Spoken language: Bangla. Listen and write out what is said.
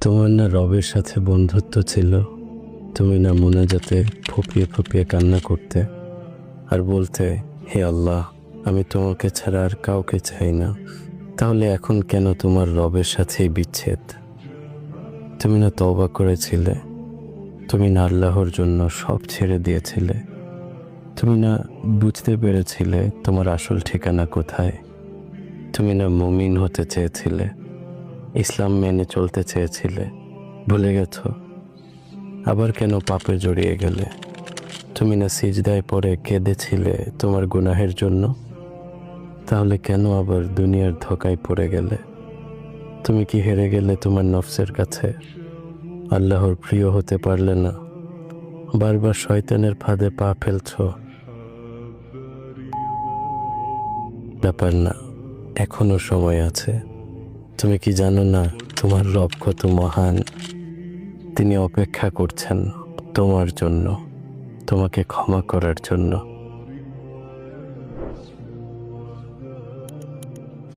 তোমার না রবের সাথে বন্ধুত্ব ছিল? তুমি না মোনাজাতে ফুঁপিয়ে ফুঁপিয়ে কান্না করতে আর বলতে, হে আল্লাহ, আমি তোমাকে ছাড়া আর কাউকে চাই না। তাহলে এখন কেন তোমার রবের সাথেই বিচ্ছেদ? তুমি না তওবা করেছিলে? তুমি না আল্লাহর জন্য সব ছেড়ে দিয়েছিলে? তুমি না বুঝতে পেরেছিলে তোমার আসল ঠিকানা কোথায়? তুমি না মুমিন হতে চেয়েছিলে, ইসলাম মেনে চলতে চেয়েছিলে? ভুলে গেছো? আবার কেন পাপে জড়িয়ে গেলে? তুমি না সিজদায় পড়ে কেঁদেছিলে তোমার গুনাহের জন্য? তাহলে কেন আবার দুনিয়ার ধোঁকায় পড়ে গেলে? তুমি কি হেরে গেলে তোমার নফসের কাছে? আল্লাহর প্রিয় হতে পারলে না? বারবার শয়তানের ফাঁদে পা ফেলছো। ব্যাপার না, এখনো সময় আছে। তুমি কি জানো না তোমার রব কত মহান? তিনি অপেক্ষা করছেন তোমার জন্য, তোমাকে ক্ষমা করার জন্য।